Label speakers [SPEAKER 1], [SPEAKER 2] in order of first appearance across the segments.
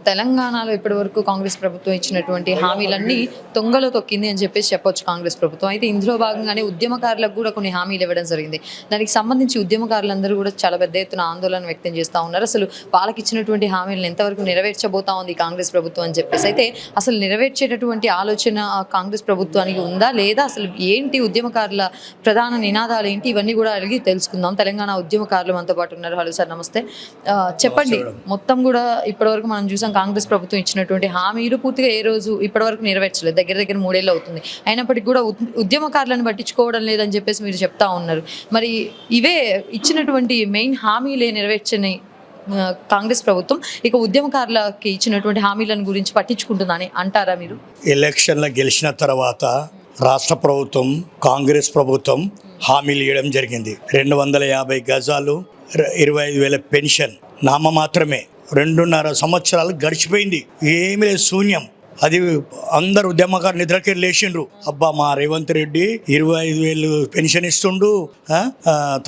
[SPEAKER 1] తెలంగాణలో ఇప్పటివరకు కాంగ్రెస్ ప్రభుత్వం ఇచ్చినటువంటి హామీలన్నీ తొంగలో తొక్కింది అని చెప్పొచ్చు కాంగ్రెస్ ప్రభుత్వం. అయితే ఇందులో భాగంగానే ఉద్యమకారులకు కూడా కొన్ని హామీలు ఇవ్వడం జరిగింది. దానికి సంబంధించి ఉద్యమకారులందరూ కూడా చాలా పెద్ద ఎత్తున ఆందోళన వ్యక్తం చేస్తూ ఉన్నారు. అసలు వాళ్ళకి ఇచ్చినటువంటి హామీలను ఎంతవరకు నెరవేర్చబోతా ఉంది కాంగ్రెస్ ప్రభుత్వం అని చెప్పేసి. అయితే అసలు నెరవేర్చేటటువంటి ఆలోచన కాంగ్రెస్ ప్రభుత్వానికి ఉందా లేదా, అసలు ఏంటి ఉద్యమకారుల ప్రధాన నినాదాలు ఏంటి, ఇవన్నీ కూడా అడిగి తెలుసుకుందాం. తెలంగాణ ఉద్యమకారులు మనతో పాటు ఉన్నారు. హలో సార్, నమస్తే. చెప్పండి, మొత్తం కూడా ఇప్పటివరకు మనం చూసాం కాంగ్రెస్ ప్రభుత్వం ఇచ్చినటువంటి హామీలు పూర్తిగా ఏ రోజు ఇప్పటివరకు నెరవేర్చలేదు. దగ్గర 3 ఏళ్ళు అవుతుంది. అయినప్పటికీ కూడా ఉద్యమకారులను పట్టించుకోవడం లేదని చెప్పేసి మీరు చెప్తా ఉన్నారు. మరి ఇవే ఇచ్చినటువంటి మెయిన్ హామీలే నెరవేర్చని కాంగ్రెస్ ప్రభుత్వం ఇక ఉద్యమకారులకి ఇచ్చినటువంటి హామీలను గురించి పట్టించుకుంటుందని అంటారా మీరు?
[SPEAKER 2] ఎలక్షన్లో గెలిచిన తర్వాత రాష్ట్ర ప్రభుత్వం, కాంగ్రెస్ ప్రభుత్వం హామీలు ఇవ్వడం జరిగింది. 250 గజాలు, 25,000 పెన్షన్ నామ మాత్రమే. 2.5 సంవత్సరాలు గడిచిపోయింది, ఏమీ లేదు, శూన్యం. అది అందరు ఉద్యమకారు నిద్రకే లేచిండ్రు. అబ్బా, మా రేవంత్ రెడ్డి 25,000 పెన్షన్ ఇస్తుండు,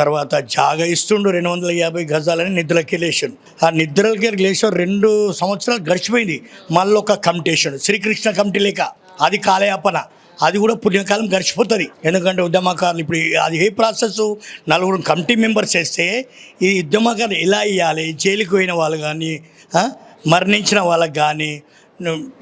[SPEAKER 2] తర్వాత జాగా ఇస్తుండు, 250 గజాలని నిద్రకే లేచిండు. ఆ నిద్రకే లేచి 2 సంవత్సరాలు గడిచిపోయింది. మళ్ళీ ఒక కమిటీ వేసాడు, శ్రీకృష్ణ కమిటీ లేక. అది కాలయాపన, అది కూడా పుణ్యకాలం గడిచిపోతుంది. ఎందుకంటే ఉద్యమకారులు ఇప్పుడు అది ఏ ప్రాసెస్, 4 కమిటీ మెంబర్స్ వేస్తే ఈ ఉద్యమకారులు ఎలా ఇవ్వాలి? జైలుకి పోయిన వాళ్ళు కానీ, మరణించిన వాళ్ళకి కానీ,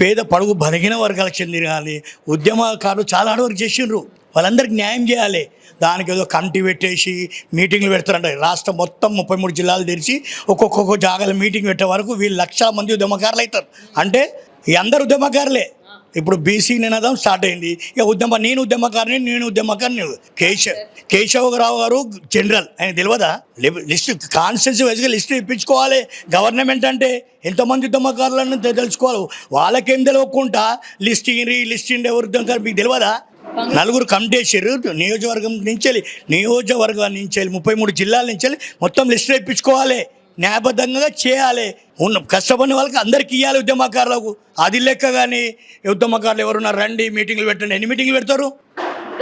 [SPEAKER 2] పేద పడుగు బలిగిన వర్గాలకు చెందిన కానీ ఉద్యమకారులు చాలా హార్డ్ వర్క్ చేసిండ్రు. వాళ్ళందరికీ న్యాయం చేయాలి. దానికి ఏదో కమిటీ పెట్టేసి మీటింగ్లు పెడతారంట. రాష్ట్రం మొత్తం 33 జిల్లాలు తెరిచి ఒక్కొక్క జాగాలో మీటింగ్ పెట్టే వరకు వీళ్ళు 1,00,000 మంది ఉద్యమకారులు అవుతారు. అంటే ఈ అందరు ఉద్యమకారులే. ఇప్పుడు బీసీ నినాదం స్టార్ట్ అయింది. ఇక నేను ఉద్యమకారిని కేశవరావు గారు జనరల్, ఆయన తెలియదా? లిస్ట్ కాన్స్టిట్యూన్సీ వైజ్గా లిస్ట్ ఇప్పించుకోవాలి. గవర్నమెంట్ అంటే ఎంతమంది ఉద్యమకారులను తెలుసుకోవాలి. వాళ్ళకేం తెలియకుండా లిస్ట్ ఎవరు ఉద్యమకారు మీకు తెలియదా? 4 కమిటీ వేసారు. నియోజకవర్గాన్ని నుంచి 33 జిల్లాల నుంచి మొత్తం లిస్ట్ ఇప్పించుకోవాలి. న్యాయబద్ధంగా చేయాలి. కష్టపడిన వాళ్ళకి అందరికి ఇవ్వాలి ఉద్యమకారులకు. అది లెక్క. కానీ ఉద్యమకారులు ఎవరున్నారు, రండి మీటింగ్లు పెట్టండి. ఎన్ని మీటింగ్లు పెడతారు?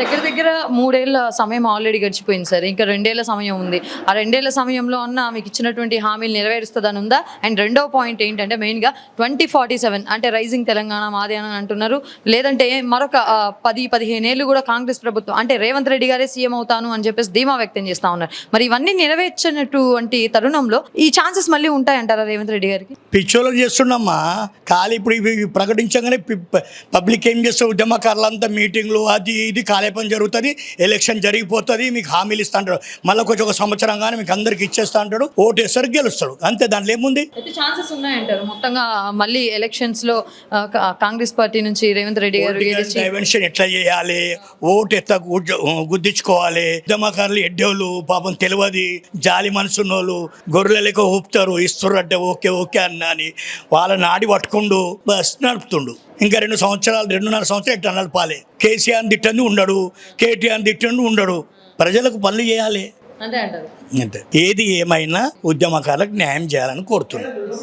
[SPEAKER 1] దగ్గర 3 ఏళ్ళ సమయం ఆల్రెడీ గడిచిపోయింది సార్. ఇంకా 2 ఏళ్ళ సమయం ఉంది. ఆ 2 ఏళ్ళ సమయంలో అన్న మీకు ఇచ్చినటువంటి హామీలు నెరవేరుస్తుందని ఉందా? అండ్ రెండవ పాయింట్ ఏంటంటే మెయిన్గా 2047 అంటే రైజింగ్ తెలంగాణ మాదే అని అంటున్నారు. లేదంటే మరొక 10-15 ఏళ్ళు కూడా కాంగ్రెస్ ప్రభుత్వం అంటే రేవంత్ రెడ్డి గారే సీఎం అవుతాను అని చెప్పేసి ధీమా వ్యక్తం చేస్తూ ఉన్నారు. మరి ఇవన్నీ నెరవేర్చినటువంటి తరుణంలో ఈ ఛాన్సెస్ మళ్ళీ ఉంటాయంటారా రేవంత్ రెడ్డి గారికి?
[SPEAKER 2] పిచ్చోళ్ళు చేస్తున్నామ్మా. ఖాళీ ఇప్పుడు ఇవి ప్రకటించగానే పబ్లిక్ ఏం చేస్తారు? ఉద్యమకారులంతా మీటింగ్లు అది ఇది పని జరుగుతుంది, ఎలక్షన్ జరిగిపోతుంది, మీకు హామీలు ఇస్తా అంటాడు. మళ్ళీ కొంచెం 1 సంవత్సరం కానీ మీకు అందరికి ఇచ్చేస్తా అంటాడు. ఓటేసరి గెలుస్తాడు, అంతే. దాంట్లో ఏముంది?
[SPEAKER 1] ఛాన్సెస్ ఉన్నాయంటారు మొత్తంగా మళ్ళీ ఎలక్షన్స్ లో కాంగ్రెస్ పార్టీ నుంచి రేవంత్ రెడ్డి గారు
[SPEAKER 2] డైవెన్షన్ ఎట్లా చేయాలి, ఓటు ఎట్లా గుద్దించుకోవాలి. ఉద్యమకారులు ఎడ్డోళ్ళు పాపం తెలియదు, జాలి మనసున్నోళ్ళు గొర్రెల లెక్క ఊపుతారు. ఇస్తారు అంటే ఓకే అన్నా అని వాళ్ళని ఆడి పట్టుకుండు బస్ నడుపుతుండు. ఇంకా 2 సంవత్సరాలు 2.5 సంవత్సరాలు ఎట్లా నడపాలి? కేసీఆర్ తిట్టండి ఉండడు, కేటీఆర్ తిట్టండి ఉండడు. ప్రజలకు పనులు చేయాలి, అంతే. ఏది ఏమైనా ఉద్యమకారులకు న్యాయం చేయాలని కోరుతున్నాను.